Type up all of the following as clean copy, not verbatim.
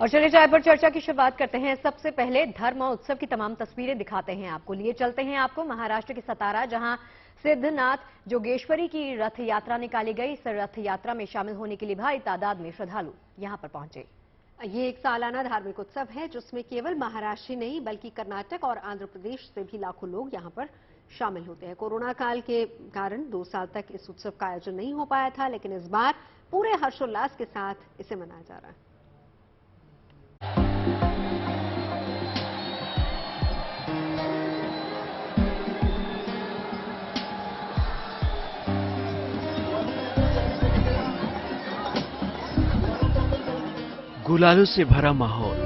और चलिए चाय पर चर्चा की शुरुआत करते हैं। सबसे पहले धर्म उत्सव की तमाम तस्वीरें दिखाते हैं आपको। लिए चलते हैं आपको महाराष्ट्र के सतारा, जहां सिद्धनाथ जोगेश्वरी की रथ यात्रा निकाली गई। इस रथ यात्रा में शामिल होने के लिए भारी तादाद में श्रद्धालु यहां पर पहुंचे। ये एक सालाना धार्मिक उत्सव है जिसमें केवल महाराष्ट्र नहीं बल्कि कर्नाटक और आंध्र प्रदेश से भी लाखों लोग यहां पर शामिल होते हैं। कोरोना काल के कारण 2 साल तक इस उत्सव का आयोजन नहीं हो पाया था, लेकिन इस बार पूरे हर्षोल्लास के साथ इसे मनाया जा रहा है। गुलालों से भरा माहौल,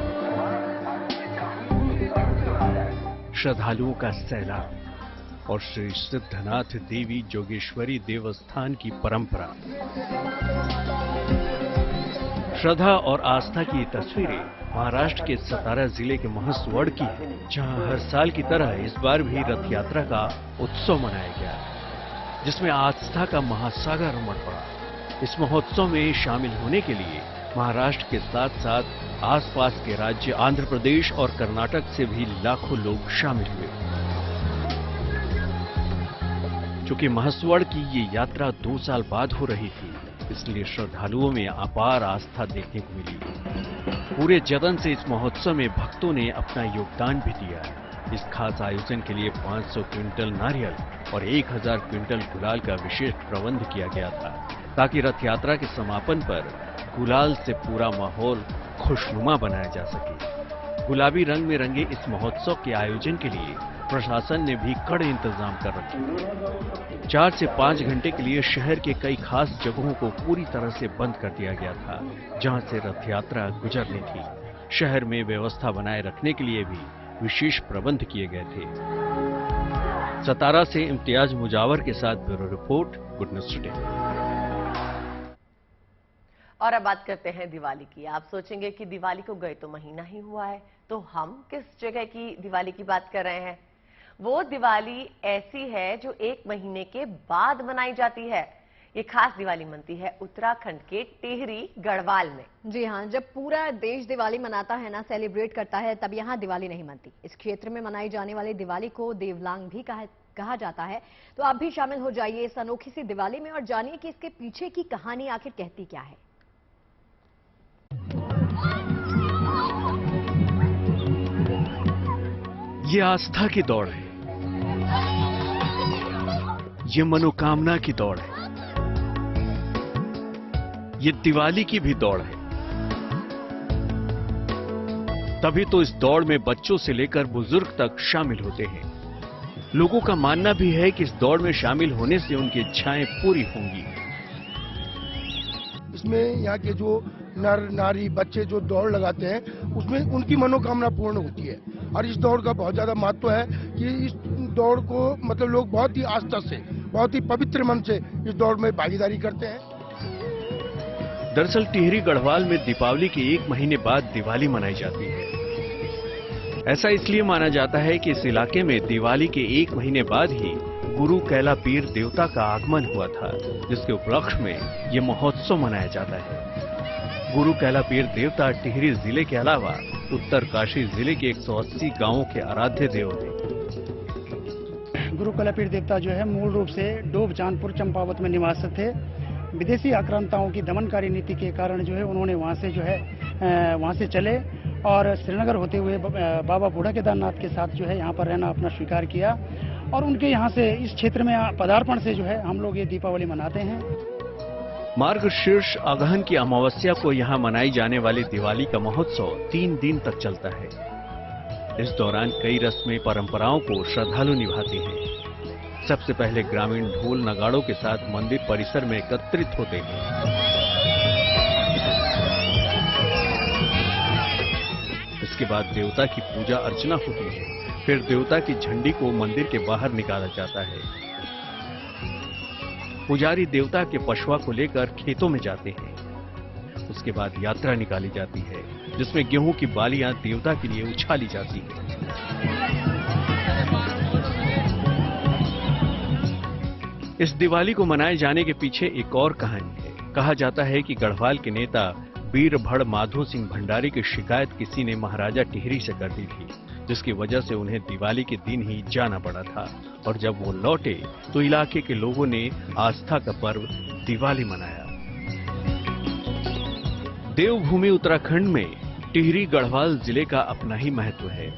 श्रद्धालुओं का सैलाब और श्री सिद्धनाथ देवी जोगेश्वरी देवस्थान की परंपरा। श्रद्धा और आस्था की तस्वीरें महाराष्ट्र के सतारा जिले के महसवड़ की है, जहां हर साल की तरह इस बार भी रथ यात्रा का उत्सव मनाया गया, जिसमें आस्था का महासागर उमड़ पड़ा। इस महोत्सव में शामिल होने के लिए महाराष्ट्र के साथ साथ आसपास के राज्य आंध्र प्रदेश और कर्नाटक से भी लाखों लोग शामिल हुए। चूंकि महसवड़ की ये यात्रा 2 साल बाद हो रही थी, इसलिए श्रद्धालुओं में अपार आस्था देखने को मिली। पूरे जतन से इस महोत्सव में भक्तों ने अपना योगदान भी दिया। इस खास आयोजन के लिए 500 क्विंटल नारियल और 1000 क्विंटल गुलाल का विशेष प्रबंध किया गया था, ताकि रथ यात्रा के समापन पर गुलाल से पूरा माहौल खुशनुमा बनाया जा सके। गुलाबी रंग में रंगे इस महोत्सव के आयोजन के लिए प्रशासन ने भी कड़े इंतजाम कर रखे। 4 से 5 घंटे के लिए शहर के कई खास जगहों को पूरी तरह से बंद कर दिया गया था, जहां से रथ यात्रा गुजरनी थी। शहर में व्यवस्था बनाए रखने के लिए भी विशेष प्रबंध किए गए थे। सतारा से इम्तियाज मुजावर के साथ bureau report, good news today. और अब बात करते हैं दिवाली की। आप सोचेंगे कि दिवाली को गए तो महीना ही हुआ है, तो हम किस जगह की दिवाली की बात कर रहे हैं? वो दिवाली ऐसी है जो 1 महीने के बाद मनाई जाती है। ये खास दिवाली मनती है उत्तराखंड के टिहरी गढ़वाल में। जी हाँ, जब पूरा देश दिवाली मनाता है ना, सेलिब्रेट करता है, तब यहाँ दिवाली नहीं मनती। इस क्षेत्र में मनाई जाने वाली दिवाली को देवलांग भी कहा जाता है। तो आप भी शामिल हो जाइए इस अनोखी सी दिवाली में और जानिए कि इसके पीछे की कहानी आखिर कहती क्या है। ये आस्था की दौड़ है, ये मनोकामना की दौड़ है, ये दिवाली की भी दौड़ है। तभी तो इस दौड़ में बच्चों से लेकर बुजुर्ग तक शामिल होते हैं। लोगों का मानना भी है कि इस दौड़ में शामिल होने से उनकी इच्छाएं पूरी होंगी। इसमें यहाँ के जो नर नारी बच्चे जो दौड़ लगाते हैं, उसमें उनकी मनोकामना पूर्ण होती है। और इस दौड़ का बहुत ज्यादा महत्व है कि इस दौड़ को मतलब लोग बहुत ही आस्था से, बहुत ही पवित्र मन से इस दौड़ में भागीदारी करते हैं। दरअसल टिहरी गढ़वाल में दीपावली के 1 महीने बाद दिवाली मनाई जाती है। ऐसा इसलिए माना जाता है कि इस इलाके में दिवाली के 1 महीने बाद ही गुरु कैला पीर देवता का आगमन हुआ था, जिसके उपलक्ष्य में ये महोत्सव मनाया जाता है। गुरु कैला पीर देवता टिहरी जिले के अलावा उत्तरकाशी जिले के 180 गांवों के आराध्य देव हैं। गुरु कैला पीर देवता जो है मूल रूप से डोभ चांदपुर चंपावत में निवासित थे। विदेशी आक्रांताओं की दमनकारी नीति के कारण जो है उन्होंने वहां से चले और श्रीनगर होते हुए बाबा बूढ़ा केदारनाथ के साथ जो है यहाँ पर रहना अपना स्वीकार किया। और उनके यहाँ से इस क्षेत्र में पदार्पण से जो है हम लोग ये दीपावली मनाते हैं। मार्गशीर्ष अगहन की अमावस्या को यहाँ मनाई जाने वाली दिवाली का महोत्सव 3 दिन तक चलता है। इस दौरान कई रस्में परंपराओं को श्रद्धालु निभाते हैं। सबसे पहले ग्रामीण ढोल नगाड़ों के साथ मंदिर परिसर में एकत्रित होते हैं। इसके बाद देवता की पूजा अर्चना होती है। फिर देवता की झंडी को मंदिर के बाहर निकाला जाता है। पुजारी देवता के पशुआ को लेकर खेतों में जाते हैं। उसके बाद यात्रा निकाली जाती है, जिसमें गेहूं की बालियां देवता के लिए उछाली जाती है। इस दिवाली को मनाए जाने के पीछे एक और कहानी है। कहा जाता है कि गढ़वाल के नेता वीरभड़ माधो सिंह भंडारी की शिकायत किसी ने महाराजा टिहरी से कर दी थी, जिसकी वजह से उन्हें दिवाली के दिन ही जाना पड़ा था। और जब वो लौटे तो इलाके के लोगों ने आस्था का पर्व दिवाली मनाया। देवभूमि उत्तराखंड में टिहरी गढ़वाल जिले का अपना ही महत्व है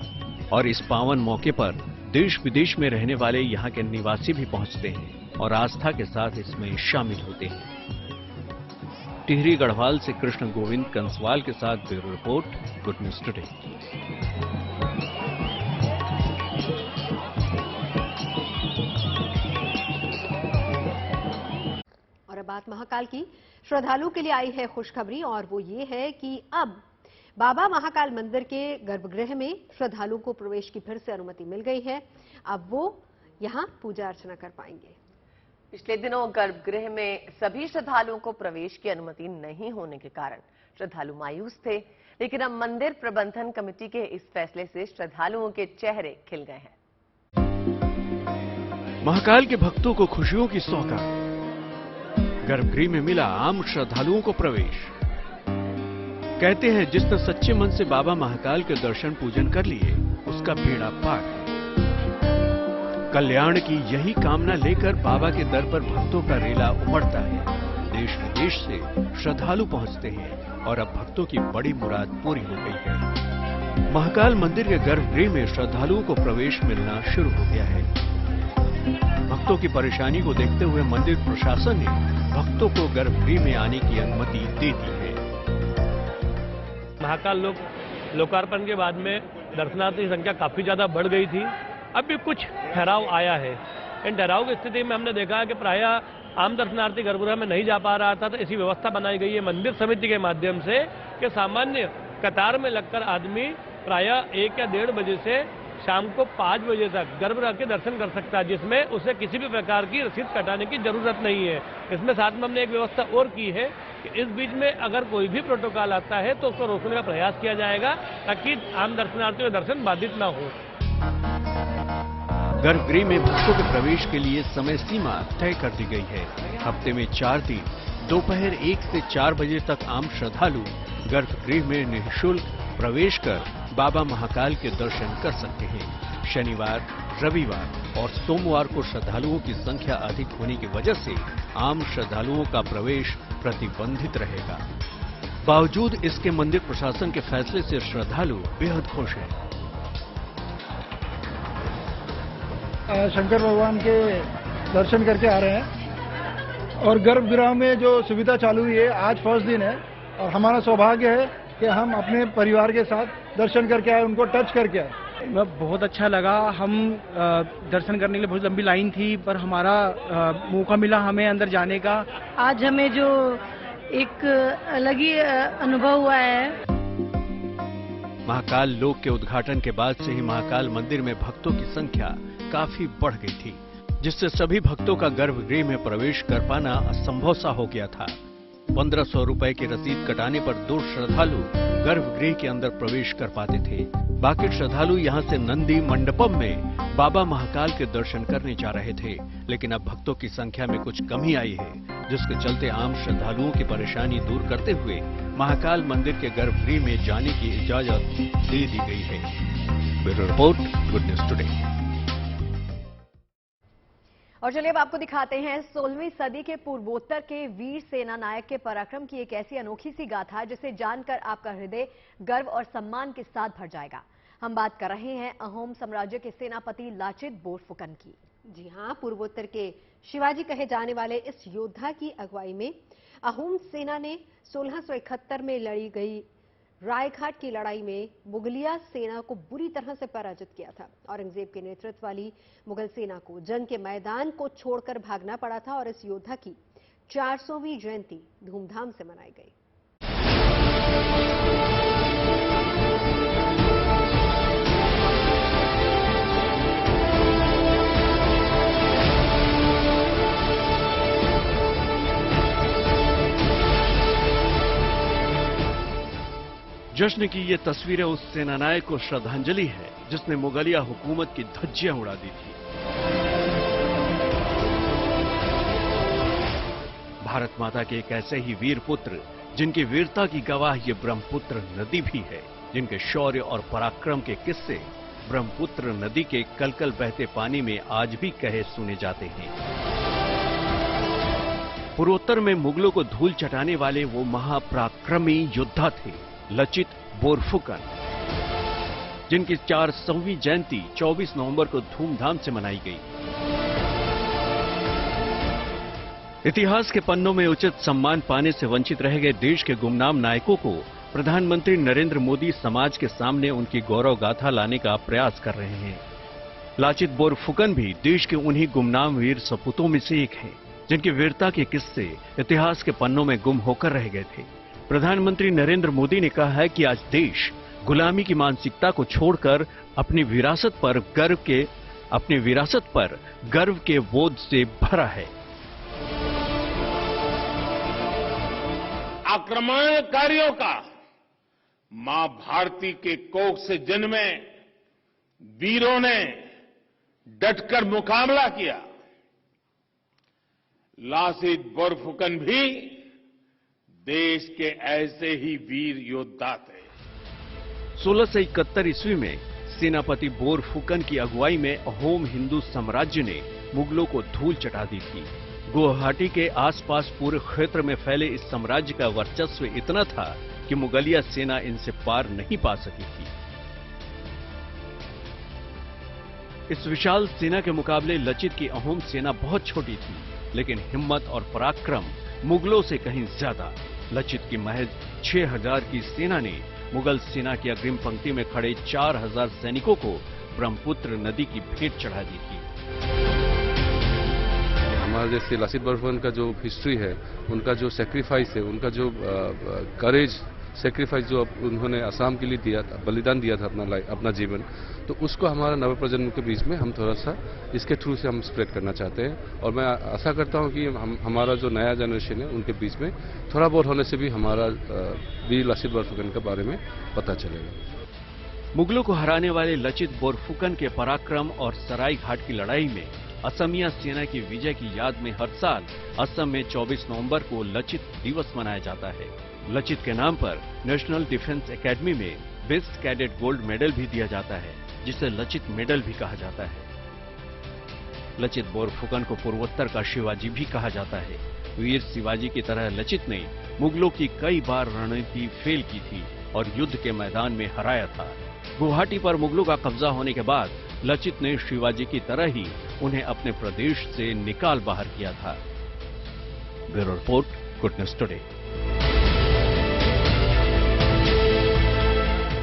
और इस पावन मौके पर देश विदेश में रहने वाले यहाँ के निवासी भी पहुंचते हैं और आस्था के साथ इसमें शामिल होते हैं। टिहरी गढ़वाल से कृष्ण गोविंद कंसवाल के साथ bureau report, good news today. और अब बात महाकाल की। श्रद्धालुओं के लिए आई है खुशखबरी और वो ये है कि अब बाबा महाकाल मंदिर के गर्भगृह में श्रद्धालुओं को प्रवेश की फिर से अनुमति मिल गई है। अब वो यहां पूजा अर्चना कर पाएंगे। पिछले दिनों गर्भगृह में सभी श्रद्धालुओं को प्रवेश की अनुमति नहीं होने के कारण श्रद्धालु मायूस थे, लेकिन अब मंदिर प्रबंधन कमेटी के इस फैसले से श्रद्धालुओं के चेहरे खिल गए हैं। महाकाल के भक्तों को खुशियों की सौगात, गर्भगृह में मिला आम श्रद्धालुओं को प्रवेश। कहते हैं जिसने सच्चे मन से बाबा महाकाल के दर्शन पूजन कर लिए उसका बेड़ा पार है। कल्याण की यही कामना लेकर बाबा के दर पर भक्तों का रेला उमड़ता है। देश विदेश से श्रद्धालु पहुंचते हैं और अब भक्तों की बड़ी मुराद पूरी हो गई है। महाकाल मंदिर के गर्भगृह में श्रद्धालुओं को प्रवेश मिलना शुरू हो गया है। भक्तों की परेशानी को देखते हुए मंदिर प्रशासन ने भक्तों को गर्भगृह में आने की अनुमति दे दी है। महाकाल लोकार्पण के बाद में दर्शनार्थी की संख्या काफी ज्यादा बढ़ गई थी। अब भी कुछ ठहराव आया है। इन ठहराव की स्थिति में हमने देखा कि प्रायः आम दर्शनार्थी गर्भगृह में नहीं जा पा रहा था, तो ऐसी व्यवस्था बनाई गई है मंदिर समिति के माध्यम से कि सामान्य कतार में लगकर आदमी प्रायः 1 या 1:30 बजे से शाम को 5 बजे तक गर्भगृह के दर्शन कर सकता है, जिसमें उसे किसी भी प्रकार की रसीद कटाने की जरूरत नहीं है। इसमें साथ में हमने एक व्यवस्था और की है कि इस बीच में अगर कोई भी प्रोटोकॉल आता है तो उसको रोकने का प्रयास किया जाएगा ताकि आम दर्शनार्थियों का दर्शन बाधित न हो। गर्भगृह में भक्तों के प्रवेश के लिए समय सीमा तय कर दी गई है। हफ्ते में 4 दिन दोपहर 1 से 4 बजे तक आम श्रद्धालु गर्भगृह में निःशुल्क प्रवेश कर बाबा महाकाल के दर्शन कर सकते हैं। शनिवार, रविवार और सोमवार को श्रद्धालुओं की संख्या अधिक होने की वजह से आम श्रद्धालुओं का प्रवेश प्रतिबंधित रहेगा। बावजूद इसके मंदिर प्रशासन के फैसले से श्रद्धालु बेहद खुश हैं। शंकर भगवान के दर्शन करके आ रहे हैं और गर्भगृह में जो सुविधा चालू हुई है आज फर्स्ट दिन है और हमारा सौभाग्य है कि हम अपने परिवार के साथ दर्शन करके आए, उनको टच करके आए। बहुत अच्छा लगा। हम दर्शन करने के लिए बहुत लंबी लाइन थी पर हमारा मौका मिला हमें अंदर जाने का। आज हमें जो एक अलग ही अनुभव हुआ है। महाकाल लोक के उद्घाटन के बाद से ही महाकाल मंदिर में भक्तों की संख्या काफी बढ़ गई थी, जिससे सभी भक्तों का गर्भगृह में प्रवेश कर पाना असंभव सा हो गया था। 1500 रुपए की रसीद कटाने पर 2 श्रद्धालु गर्भगृह के अंदर प्रवेश कर पाते थे। बाकी श्रद्धालु यहां से नंदी मंडपम में बाबा महाकाल के दर्शन करने जा रहे थे, लेकिन अब भक्तों की संख्या में कुछ कमी आई है, जिसके चलते आम श्रद्धालुओं की परेशानी दूर करते हुए महाकाल मंदिर के गर्भगृह में जाने की इजाजत दे दी गई है। Bureau report, good news today. और चलिए अब आपको दिखाते हैं 16वीं सदी के पूर्वोत्तर के वीर सेना नायक के पराक्रम की एक ऐसी अनोखी सी गाथा जिसे जानकर आपका हृदय गर्व और सम्मान के साथ भर जाएगा। हम बात कर रहे हैं अहोम साम्राज्य के सेनापति लाचित बोरफुकन की। जी हां, पूर्वोत्तर के शिवाजी कहे जाने वाले इस योद्धा की अगुवाई में अहोम सेना ने 1671 में लड़ी गई रायघाट की लड़ाई में मुगलिया सेना को बुरी तरह से पराजित किया था। औरंगजेब के नेतृत्व वाली मुगल सेना को जंग के मैदान को छोड़कर भागना पड़ा था और इस योद्धा की 400वीं जयंती धूमधाम से मनाई गई। जश्न की ये तस्वीरें उस सेनानायक को श्रद्धांजलि है जिसने मुगलिया हुकूमत की धज्जियां उड़ा दी थी। भारत माता के एक ऐसे ही वीर पुत्र जिनकी वीरता की गवाह ये ब्रह्मपुत्र नदी भी है, जिनके शौर्य और पराक्रम के किस्से ब्रह्मपुत्र नदी के कलकल बहते पानी में आज भी कहे सुने जाते हैं। पूर्वोत्तर में मुगलों को धूल चटाने वाले वो महापराक्रमी योद्धा थे लचित बोरफुकन, जिनकी 400वीं जयंती 24 नवंबर को धूमधाम से मनाई गई। इतिहास के पन्नों में उचित सम्मान पाने से वंचित रह गए देश के गुमनाम नायकों को प्रधानमंत्री नरेंद्र मोदी समाज के सामने उनकी गौरव गाथा लाने का प्रयास कर रहे हैं। लाचित बोरफुकन भी देश के उन्हीं गुमनाम वीर सपूतों में से एक हैं, जिनकी वीरता के किस्से इतिहास के पन्नों में गुम होकर रह गए थे। प्रधानमंत्री नरेंद्र मोदी ने कहा है कि आज देश गुलामी की मानसिकता को छोड़कर अपनी विरासत पर गर्व के बोध से भरा है। आक्रमणकारियों का मां भारती के कोख से जन्मे वीरों ने डटकर मुकाबला किया। लासित बोरफुकन भी देश के ऐसे ही वीर योद्धा थे। 1671 ईस्वी में सेनापति बोरफुकन की अगुवाई में अहोम हिंदू साम्राज्य ने मुगलों को धूल चटा दी थी। गुवाहाटी के आसपास पूरे क्षेत्र में फैले इस साम्राज्य का वर्चस्व इतना था कि मुगलिया सेना इनसे पार नहीं पा सकी थी। इस विशाल सेना के मुकाबले लचित की अहोम सेना बहुत छोटी थी, लेकिन हिम्मत और पराक्रम मुगलों से कहीं ज्यादा। लचित की महज 6000 की सेना ने मुगल सेना की अग्रिम पंक्ति में खड़े 4000 सैनिकों को ब्रह्मपुत्र नदी की भेंट चढ़ा दी थी। हमारे जैसे लासित बोरफुकन का जो हिस्ट्री है, उनका जो सेक्रीफाइस है, उनका जो करेज सेक्रीफाइस जो उन्होंने असम के लिए दिया था, बलिदान दिया था अपना जीवन, तो उसको हमारा नव प्रजन्म के बीच में हम थोड़ा सा इसके थ्रू से हम स्प्रेड करना चाहते हैं। और मैं आशा करता हूं कि हमारा जो नया जनरेशन है उनके बीच में थोड़ा बहुत होने से भी हमारा वीर लासित बोरफुकन के बारे में पता चलेगा। मुगलों को हराने वाले लचित बोरफुकन के पराक्रम और सराय घाट की लड़ाई में असमिया सेना की विजय की याद में हर साल असम में 24 नवंबर को लचित दिवस मनाया जाता है। लचित के नाम पर नेशनल डिफेंस एकेडमी में बेस्ट कैडेट गोल्ड मेडल भी दिया जाता है, जिसे लचित मेडल भी कहा जाता है। लचित बोरफुकन को पूर्वोत्तर का शिवाजी भी कहा जाता है। वीर शिवाजी की तरह लचित ने मुगलों की कई बार रणनीति फेल की थी और युद्ध के मैदान में हराया था। गुवाहाटी पर मुगलों का कब्जा होने के बाद लचित ने शिवाजी की तरह ही उन्हें अपने प्रदेश से निकाल बाहर किया था। Bureau report, good news today.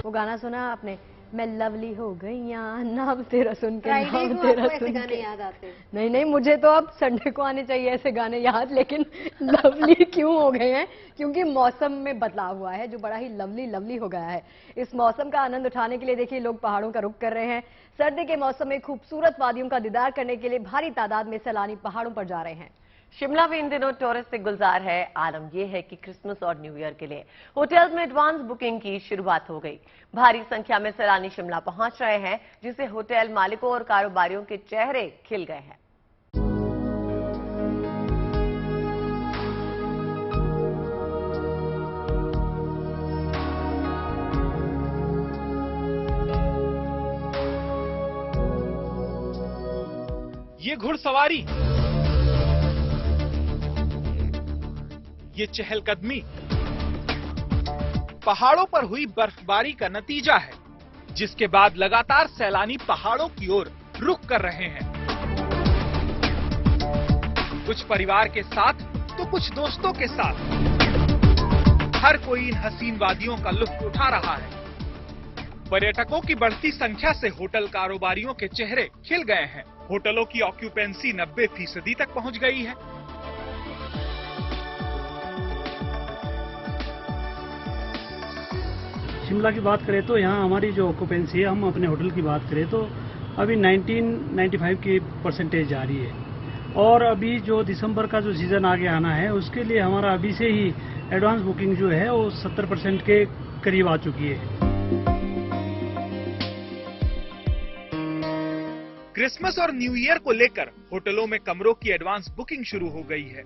वो गाना सुना आपने, मैं लवली हो गई यहाँ, नाम तेरा सुन के, नाम तेरा सुन के। याद आते हैं? नहीं, मुझे तो अब संडे को आने चाहिए ऐसे गाने याद, लेकिन लवली क्यों हो गए हैं? क्योंकि मौसम में बदलाव हुआ है जो बड़ा ही लवली हो गया है। इस मौसम का आनंद उठाने के लिए देखिए लोग पहाड़ों का रुख कर रहे हैं। सर्दी के मौसम में खूबसूरत वादियों का दीदार करने के लिए भारी तादाद में सैलानी पहाड़ों पर जा रहे हैं। शिमला भी इन दिनों टूरिस्ट से गुलजार है। आलम यह है कि क्रिसमस और न्यू ईयर के लिए होटल्स में एडवांस बुकिंग की शुरुआत हो गई। भारी संख्या में सैलानी शिमला पहुंच रहे हैं, जिससे होटल मालिकों और कारोबारियों के चेहरे खिल गए हैं। ये घुड़सवारी, ये चहलकदमी पहाड़ों पर हुई बर्फबारी का नतीजा है, जिसके बाद लगातार सैलानी पहाड़ों की ओर रुख कर रहे हैं। कुछ परिवार के साथ तो कुछ दोस्तों के साथ हर कोई इन हसीन वादियों का लुत्फ उठा रहा है। पर्यटकों की बढ़ती संख्या से होटल कारोबारियों के चेहरे खिल गए हैं। होटलों की ऑक्यूपेंसी 90% तक पहुंच गई है। शिमला की बात करें तो यहाँ हमारी जो ऑक्यूपेंसी है, हम अपने होटल की बात करें तो अभी 95 की परसेंटेज जा रही है। और अभी जो दिसंबर का जो सीजन आगे आना है, उसके लिए हमारा अभी से ही एडवांस बुकिंग जो है वो 70% के करीब आ चुकी है। क्रिसमस और न्यू ईयर को लेकर होटलों में कमरों की एडवांस बुकिंग शुरू हो गई है।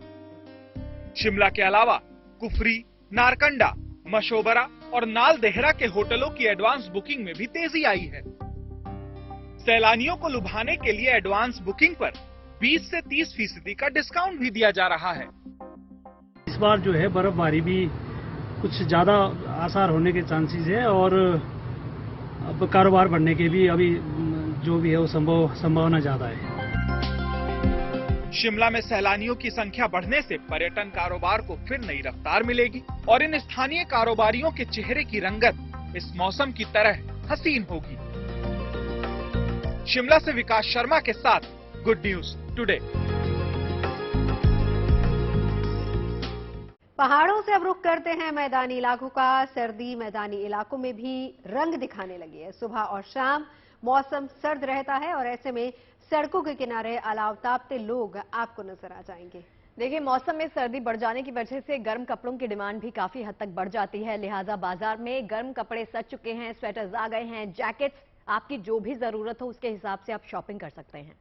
शिमला के अलावा कुफरी, नारकंडा, मशोबरा और नाल देहरा के होटलों की एडवांस बुकिंग में भी तेजी आई है। सैलानियों को लुभाने के लिए एडवांस बुकिंग पर 20 से 30% का डिस्काउंट भी दिया जा रहा है। इस बार जो है बर्फबारी भी कुछ ज्यादा आसार होने के चांसेस है और अब कारोबार बढ़ने के भी अभी जो भी है वो संभावना ज्यादा है। शिमला में सैलानियों की संख्या बढ़ने से पर्यटन कारोबार को फिर नई रफ्तार मिलेगी और इन स्थानीय कारोबारियों के चेहरे की रंगत इस मौसम की तरह हसीन होगी। शिमला से विकास शर्मा के साथ गुड न्यूज टुडे। पहाड़ों से अब रुख करते हैं मैदानी इलाकों का। सर्दी मैदानी इलाकों में भी रंग दिखाने लगी है। सुबह और शाम मौसम सर्द रहता है और ऐसे में सड़कों के किनारे अलाव तापते लोग आपको नजर आ जाएंगे। देखिए, मौसम में सर्दी बढ़ जाने की वजह से गर्म कपड़ों की डिमांड भी काफी हद तक बढ़ जाती है। लिहाजा बाजार में गर्म कपड़े सज चुके हैं, स्वेटर्स आ गए हैं, जैकेट्स, आपकी जो भी जरूरत हो उसके हिसाब से आप शॉपिंग कर सकते हैं।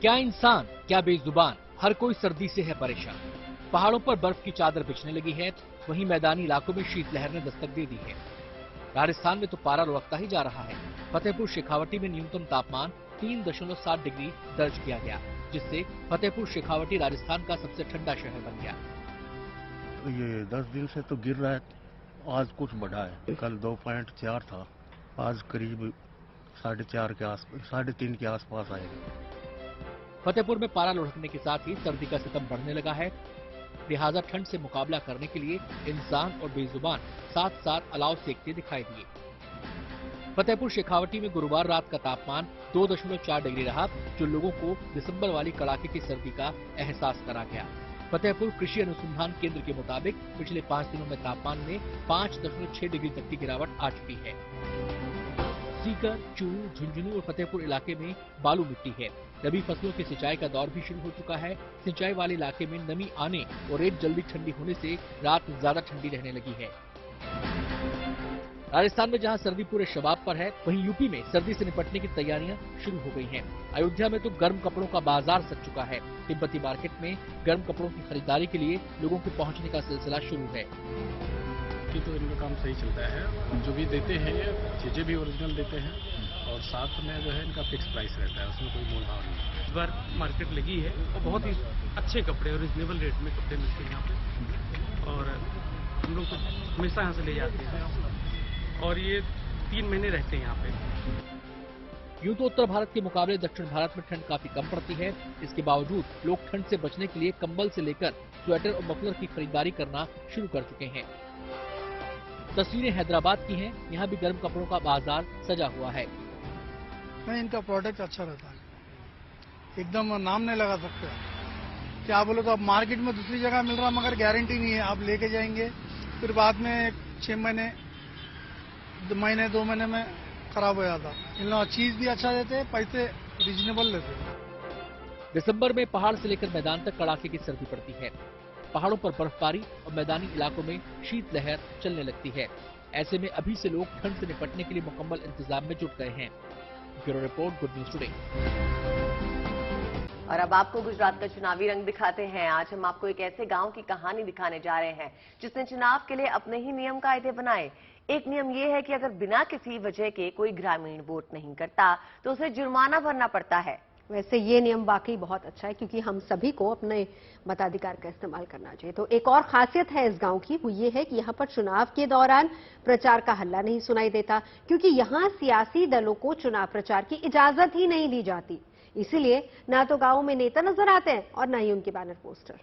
क्या इंसान, क्या बेजुबान, हर कोई सर्दी से है परेशान। पहाड़ों पर बर्फ की चादर बिछने लगी है, वहीं मैदानी इलाकों में शीतलहर ने दस्तक दे दी है। राजस्थान में तो पारा लुढ़कता ही जा रहा है। फतेहपुर शेखावटी में न्यूनतम तापमान 3.7 डिग्री दर्ज किया गया, जिससे फतेहपुर शेखावटी राजस्थान का सबसे ठंडा शहर बन गया। ये 10 दिन से तो गिर रहा है, आज कुछ बढ़ा है। कल 2.4 था, आज करीब 4.5 के आसपास, 3.5 के आसपास आएगा। फतेहपुर में पारा लुढ़कने के साथ ही सर्दी का सितम बढ़ने लगा है। लिहाजा ठंड से मुकाबला करने के लिए इंसान और बेजुबान साथ साथ अलाव सेकते दिखाई दिए। फतेहपुर शेखावटी में गुरुवार रात का तापमान 2.4 डिग्री रहा, जो लोगों को दिसंबर वाली कड़ाके की सर्दी का एहसास करा गया। फतेहपुर कृषि अनुसंधान केंद्र के मुताबिक पिछले 5 दिनों में तापमान में 5.6 डिग्री तक की गिरावट आ चुकी है। सीकर, चूरू, झुंझुनू और फतेहपुर इलाके में बालू मिट्टी है। रबी फसलों की सिंचाई का दौर भी शुरू हो चुका है। सिंचाई वाले इलाके में नमी आने और रेत जल्दी ठंडी होने से रात ज्यादा ठंडी रहने लगी है। राजस्थान में जहां सर्दी पूरे शबाब पर है, वहीं यूपी में सर्दी से निपटने की तैयारियां शुरू हो गई हैं। अयोध्या में तो गर्म कपड़ों का बाजार सज चुका है। तिब्बती मार्केट में गर्म कपड़ों की खरीदारी के लिए लोगों के पहुंचने का सिलसिला शुरू है। तो इनका काम सही चलता है, जो भी देते हैं चीजें भी ओरिजिनल देते हैं और साथ में जो है इनका फिक्स प्राइस रहता है, उसमें कोई मोल भाव नहीं। इस बार मार्केट लगी है और बहुत ही अच्छे कपड़े और रिजनेबल रेट में कपड़े मिलते हैं यहाँ पे, और हम लोग तो हमेशा यहाँ से ले जाते हैं और ये 3 महीने रहते हैं यहाँ पे। यूं तो उत्तर भारत के मुकाबले दक्षिण भारत में ठंड काफी कम पड़ती है। इसके बावजूद लोग ठंड से बचने के लिए कंबल से लेकर स्वेटर और मफलर की खरीदारी करना शुरू कर चुके हैं। तस्वीरें हैदराबाद की हैं, यहाँ भी गर्म कपड़ों का बाजार सजा हुआ है। नहीं, इनका प्रोडक्ट अच्छा रहता है, एकदम नाम नहीं लगा सकते। क्या बोलो तो अब मार्केट में दूसरी जगह मिल रहा मगर गारंटी नहीं है। आप लेके जाएंगे फिर बाद में 6 महीने 2 महीने में खराब हो जाता। इन लोग चीज भी अच्छा देते हैं, पैसे रीजनेबल लेते हैं। दिसंबर में पहाड़ से लेकर मैदान तक कड़ाके की सर्दी पड़ती है। पहाड़ों पर बर्फबारी और मैदानी इलाकों में शीतलहर चलने लगती है। ऐसे में अभी से लोग ठंड से निपटने के लिए मुकम्मल इंतजाम में जुट गए हैं। Bureau report, good news today. और अब आपको गुजरात का चुनावी रंग दिखाते हैं। आज हम आपको एक ऐसे गांव की कहानी दिखाने जा रहे हैं जिसने चुनाव के लिए अपने ही नियम कायदे बनाए। एक नियम ये है कि अगर बिना किसी वजह के कोई ग्रामीण वोट नहीं करता तो उसे जुर्माना भरना पड़ता है। वैसे ये नियम वाकई बहुत अच्छा है क्योंकि हम सभी को अपने मताधिकार का इस्तेमाल करना चाहिए। तो एक और खासियत है इस गांव की, वो ये है कि यहाँ पर चुनाव के दौरान प्रचार का हल्ला नहीं सुनाई देता, क्योंकि यहाँ सियासी दलों को चुनाव प्रचार की इजाजत ही नहीं दी जाती। इसीलिए ना तो गांव में नेता नजर आते हैं और ना ही उनके बैनर पोस्टर।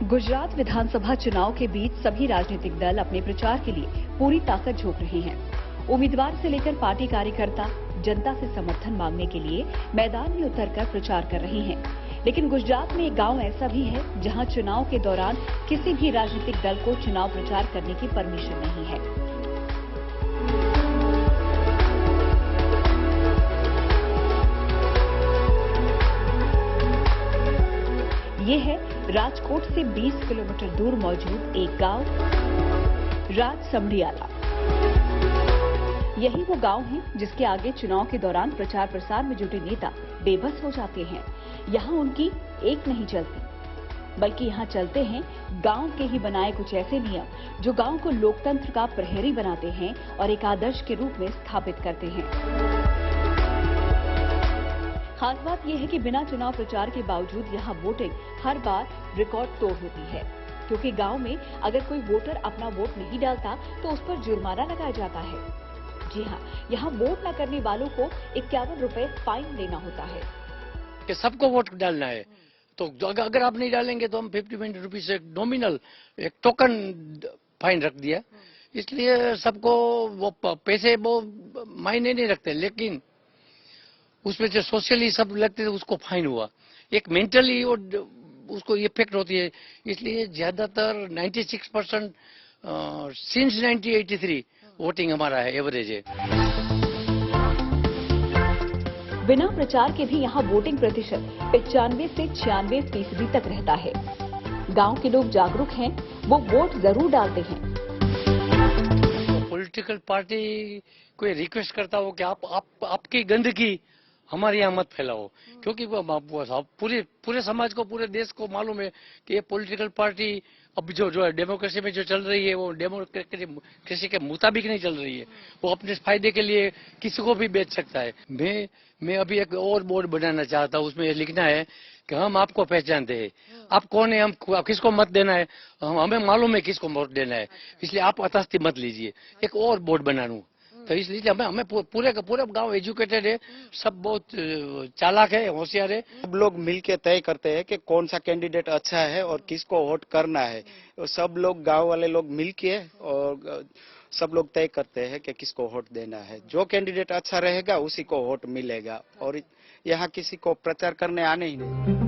गुजरात विधानसभा चुनाव के बीच सभी राजनीतिक दल अपने प्रचार के लिए पूरी ताकत झोंक रहे हैं। उम्मीदवार से लेकर पार्टी कार्यकर्ता जनता से समर्थन मांगने के लिए मैदान में उतरकर प्रचार कर रहे हैं। लेकिन गुजरात में एक गांव ऐसा भी है जहां चुनाव के दौरान किसी भी राजनीतिक दल को चुनाव प्रचार करने की परमिशन नहीं है। ये है राजकोट से 20 किलोमीटर दूर मौजूद एक गांव राजसमंदियाला। यही वो गांव है जिसके आगे चुनाव के दौरान प्रचार प्रसार में जुटे नेता बेबस हो जाते हैं। यहाँ उनकी एक नहीं चलती, बल्कि यहाँ चलते हैं गांव के ही बनाए कुछ ऐसे नियम जो गांव को लोकतंत्र का प्रहरी बनाते हैं और एक आदर्श के रूप में स्थापित करते हैं। खास बात यह है कि बिना चुनाव प्रचार के बावजूद यहाँ वोटिंग हर बार रिकॉर्ड तोड़ होती है, क्योंकि गांव में अगर कोई वोटर अपना वोट नहीं डालता तो उस पर जुर्माना लगाया जाता है। जी हाँ, यहाँ वोट न करने वालों को 51 रुपए फाइन देना होता है। कि सबको वोट डालना है, तो अगर आप नहीं डालेंगे तो हम 50 रुपीज से नॉमिनल एक टोकन फाइन रख दिया। इसलिए सबको वो पैसे वो मायने नहीं रखते, लेकिन उसमें जो सोशली सब लगते थे उसको फाइन हुआ। एक मेंटली उसको इफेक्ट होती है, इसलिए ज्यादातर 96% सिंस 1983 वोटिंग हमारा है, एवरेज है। बिना प्रचार के भी यहाँ वोटिंग प्रतिशत 95 से 96% तक रहता है। गांव के लोग जागरूक हैं, वो वोट जरूर डालते हैं। पॉलिटिकल पार्टी कोई रिक्वेस्ट करता हो कि आपकी गंदगी हमारे यहाँ मत फैलाओ, क्योंकि पूरे समाज को, पूरे देश को मालूम है कि ये पॉलिटिकल पार्टी अब जो डेमोक्रेसी में जो चल रही है वो डेमोक्रेसी के मुताबिक नहीं चल रही है। वो अपने फायदे के लिए किसी को भी बेच सकता है। मैं अभी एक और बोर्ड बनाना चाहता हूँ, उसमें ये लिखना है कि हम आपको पहचानते हैं, आप कौन है, हम किसको मत देना है, हमें मालूम है किसको वोट देना है, इसलिए आप अतस्ती मत लीजिए। एक और बोर्ड बनाऊं, तो इसलिए हमें पूरे का पूरा गांव एजुकेटेड है, सब बहुत चालाक है, होशियार है। सब लोग मिलके तय करते हैं कि कौन सा कैंडिडेट अच्छा है और किसको वोट करना है। सब लोग गांव वाले लोग मिलके और सब लोग तय करते हैं कि किसको वोट देना है। जो कैंडिडेट अच्छा रहेगा उसी को वोट मिलेगा, और यहाँ किसी को प्रचार करने आने ही नहीं।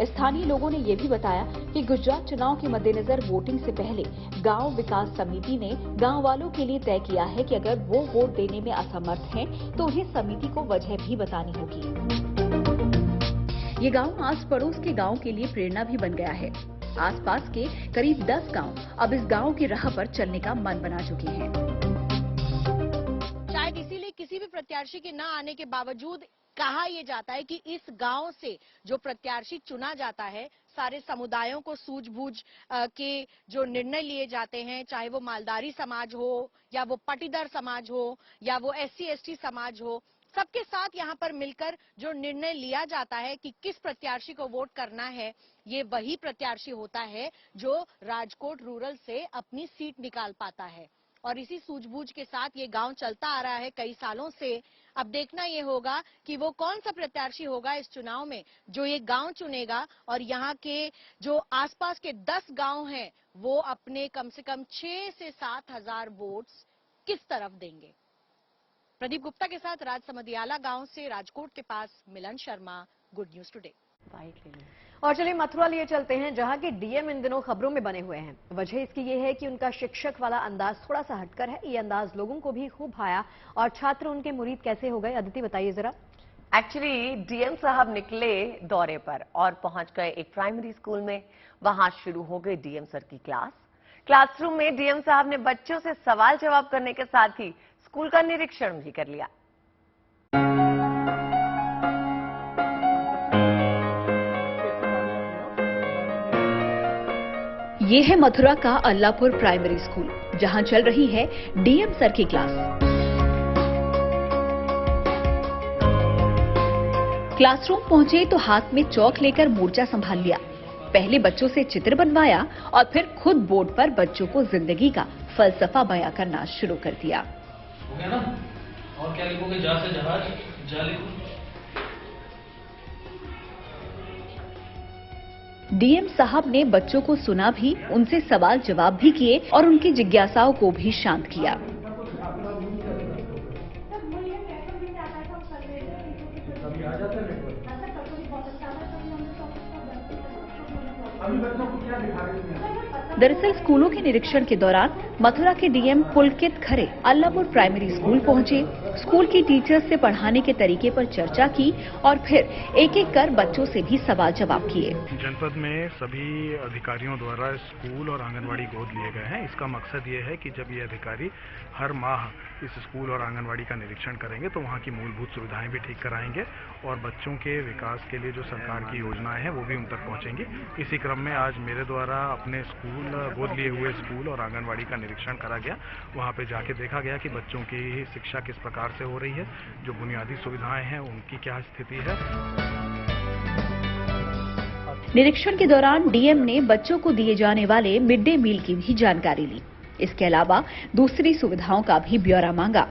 स्थानीय लोगों ने ये भी बताया कि गुजरात चुनाव के मद्देनजर वोटिंग से पहले गांव विकास समिति ने गांव वालों के लिए तय किया है कि अगर वो वोट देने में असमर्थ हैं, तो उन्हें समिति को वजह भी बतानी होगी। ये गांव आस पड़ोस के गांव के लिए प्रेरणा भी बन गया है। आसपास के करीब 10 गांव अब इस गांव की राह पर चलने का मन बना चुके हैं। शायद इसीलिए किसी भी प्रत्याशी के न आने के बावजूद कहा यह जाता है कि इस गांव से जो प्रत्याशी चुना जाता है, सारे समुदायों को सूझबूझ के जो निर्णय लिए जाते हैं, चाहे वो मालदारी समाज हो या वो पटीदार समाज हो या वो SC/ST समाज हो, सबके साथ यहाँ पर मिलकर जो निर्णय लिया जाता है कि किस प्रत्याशी को वोट करना है, ये वही प्रत्याशी होता है जो राजकोट रूरल से अपनी सीट निकाल पाता है। और इसी सूझबूझ के साथ ये गांव चलता आ रहा है कई सालों से। अब देखना ये होगा कि वो कौन सा प्रत्याशी होगा इस चुनाव में जो ये गांव चुनेगा, और यहाँ के जो आसपास के 10 गांव हैं वो अपने कम से कम 6 से 7 हजार वोट्स किस तरफ देंगे। प्रदीप गुप्ता के साथ राजसमंदियाला गांव से राजकोट के पास मिलन शर्मा, गुड न्यूज टुडे। और चलिए मथुरा लिए चलते हैं, जहां के डीएम इन दिनों खबरों में बने हुए हैं। वजह इसकी ये है कि उनका शिक्षक वाला अंदाज थोड़ा सा हटकर है। ये अंदाज लोगों को भी खूब भाया और छात्र उनके मुरीद कैसे हो गए, अदिति बताइए जरा। एक्चुअली डीएम साहब निकले दौरे पर और पहुंच गए एक प्राइमरी स्कूल में। वहां शुरू हो गई डीएम सर की क्लास। क्लासरूम में डीएम साहब ने बच्चों से सवाल जवाब करने के साथ ही स्कूल का निरीक्षण भी कर लिया। ये है मथुरा का अल्लापुर प्राइमरी स्कूल, जहां चल रही है डीएम सर की क्लास। क्लासरूम पहुंचे तो हाथ में चौक लेकर मोर्चा संभाल लिया। पहले बच्चों से चित्र बनवाया और फिर खुद बोर्ड पर बच्चों को जिंदगी का फलसफा बयां करना शुरू कर दिया। हो गया ना? और क्या लिखोगे? जा से जहाज, जा लिखो। डीएम साहब ने बच्चों को सुना भी, उनसे सवाल जवाब भी किए और उनकी जिज्ञासाओं को भी शांत किया। दरअसल स्कूलों के निरीक्षण के दौरान मथुरा के DM Pulkit Khare Allapur primary school पहुंचे स्कूल की टीचर्स से पढ़ाने के तरीके पर चर्चा की और फिर एक एक कर बच्चों से भी सवाल जवाब किए। जनपद में सभी अधिकारियों द्वारा स्कूल और आंगनवाड़ी गोद लिए गए हैं। इसका मकसद ये है कि जब ये अधिकारी हर माह इस स्कूल और आंगनवाड़ी का निरीक्षण करेंगे तो वहाँ की मूलभूत सुविधाएं भी ठीक कराएंगे और बच्चों के विकास के लिए जो सरकार की योजनाएं हैं वो भी उन तक पहुँचेंगी। इसी क्रम में आज मेरे द्वारा अपने स्कूल, गोद लिए हुए स्कूल और आंगनवाड़ी का निरीक्षण करा गया। वहाँ पे जाके देखा गया कि बच्चों की शिक्षा किस प्रकार से हो रही है, जो बुनियादी सुविधाएं हैं उनकी क्या स्थिति है। निरीक्षण के दौरान डीएम ने बच्चों को दिए जाने वाले मिड डे मील की भी जानकारी ली। इसके अलावा दूसरी सुविधाओं का भी ब्यौरा मांगा।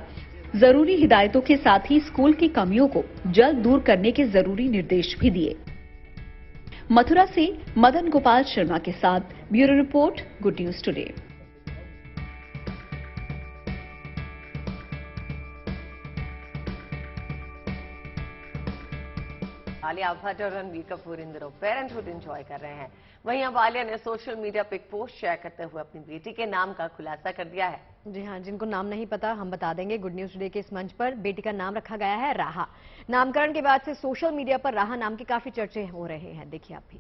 जरूरी हिदायतों के साथ ही स्कूल की कमियों को जल्द दूर करने के जरूरी निर्देश भी दिए। मथुरा से मदन गोपाल शर्मा के साथ bureau report, good news today. Alia Bhatt और रणबीर कपूर इन दिनों पेरेंटहुड एंजॉय कर रहे हैं। वहीं अब आलिया ने सोशल मीडिया पे एक पोस्ट शेयर करते हुए अपनी बेटी के नाम का खुलासा कर दिया है। जी हाँ, जिनको नाम नहीं पता हम बता देंगे। गुड न्यूज टुडे के इस मंच पर बेटी का नाम रखा गया है राहा। नामकरण के बाद से सोशल मीडिया पर राहा नाम के काफी चर्चे हो रहे हैं। देखिए आप भी।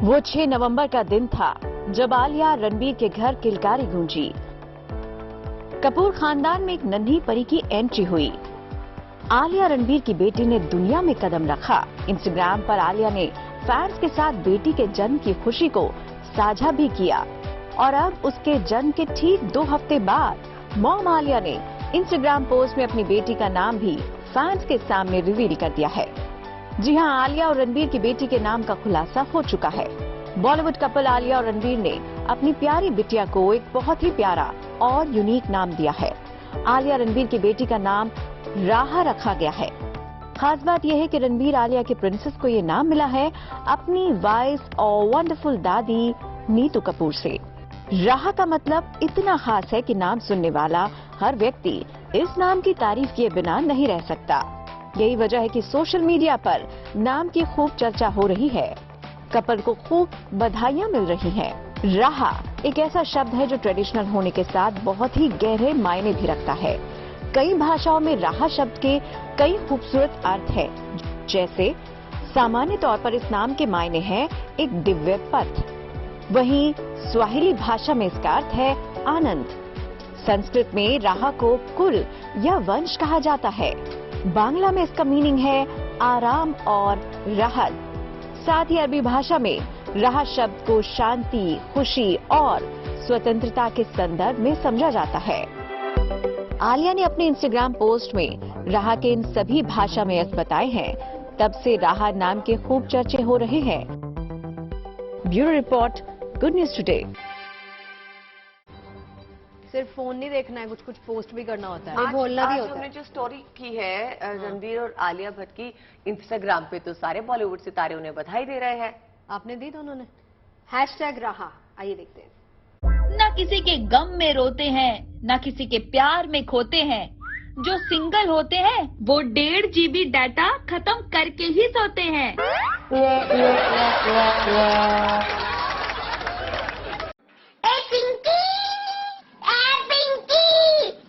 वो 6 नवंबर का दिन था जब आलिया रणबीर के घर किलकारी गूंजी। कपूर खानदान में एक नन्ही परी की एंट्री हुई। आलिया रणबीर की बेटी ने दुनिया में कदम रखा। इंस्टाग्राम पर आलिया ने फैंस के साथ बेटी के जन्म की खुशी को साझा भी किया और अब उसके जन्म के ठीक 2 हफ्ते बाद मॉम आलिया ने इंस्टाग्राम पोस्ट में अपनी बेटी का नाम भी फैंस के सामने रिवील कर दिया है। जी हां, आलिया और रणबीर की बेटी के नाम का खुलासा हो चुका है। बॉलीवुड कपल आलिया और रणबीर ने अपनी प्यारी बिटिया को एक बहुत ही प्यारा और यूनिक नाम दिया है। आलिया रणबीर की बेटी का नाम राहा रखा गया है। खास बात यह है कि रणबीर आलिया के प्रिंसेस को ये नाम मिला है अपनी वाइस और वंडरफुल दादी नीतू कपूर से। राहा का मतलब इतना खास है कि नाम सुनने वाला हर व्यक्ति इस नाम की तारीफ किए बिना नहीं रह सकता। यही वजह है कि सोशल मीडिया पर नाम की खूब चर्चा हो रही है। कपल को खूब बधाइयां मिल रही हैं। राहा एक ऐसा शब्द है जो ट्रेडिशनल होने के साथ बहुत ही गहरे मायने भी रखता है। कई भाषाओं में राहा शब्द के कई खूबसूरत अर्थ हैं। जैसे सामान्य तौर पर इस नाम के मायने हैं एक दिव्य पथ, वहीं स्वाहिली भाषा में इसका अर्थ है आनंद। संस्कृत में राहा को कुल या वंश कहा जाता है। बांग्ला में इसका मीनिंग है आराम और राहत। साथ ही अरबी भाषा में राहा शब्द को शांति, खुशी और स्वतंत्रता के संदर्भ में समझा जाता है। आलिया ने अपने इंस्टाग्राम पोस्ट में राहा के इन सभी भाषा में अर्थ बताए हैं। तब से राहा नाम के खूब चर्चे हो रहे हैं। Bureau report, good news today. सिर्फ फोन नहीं देखना है, कुछ कुछ पोस्ट भी करना होता है, आज, बोलना भी होता है। हमने जो स्टोरी की है रणबीर और आलिया भट्ट की इंस्टाग्राम पे, तो सारे बॉलीवुड सितारे उन्हें बधाई दे रहे हैं। आपने दी दोनों ने? #राहा। आइए देखते हैं। न किसी के गम में रोते हैं, न किसी के प्यार में खोते हैं। जो सिंगल होते हैं वो 1.5 GB डाटा खत्म करके ही सोते हैं।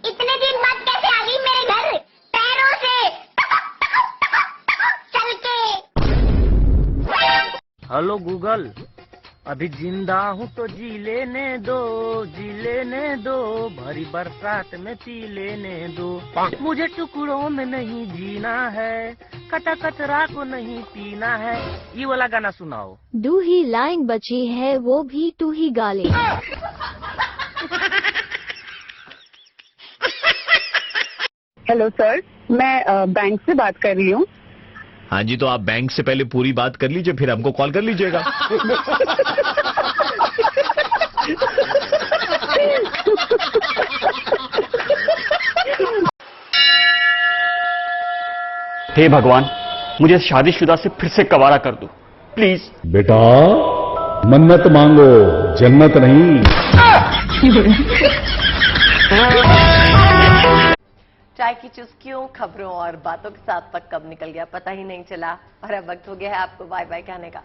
इतने दिन बाद कैसे आ गई मेरे घर पैरों से चल के। हेलो गूगल, अभी जिंदा हूँ तो जी लेने दो, भरी बरसात में पी लेने दो। मुझे टुकड़ों में नहीं जीना है, कटा कचरा को नहीं पीना है। ये वाला गाना सुनाओ। 2 ही लाइन बची है, वो भी तू ही गा ले। हेलो सर, मैं बैंक से बात कर रही हूँ। हाँ जी, तो आप बैंक से पहले पूरी बात कर लीजिए, फिर हमको कॉल कर लीजिएगा। हे भगवान, मुझे शादीशुदा से फिर से कवारा कर दो प्लीज। बेटा, मन्नत मांगो, जन्नत नहीं। चाय की चुस्कियों, खबरों और बातों के साथ वक्त कब निकल गया पता ही नहीं चला, और अब वक्त हो गया है आपको बाय बाय कहने का।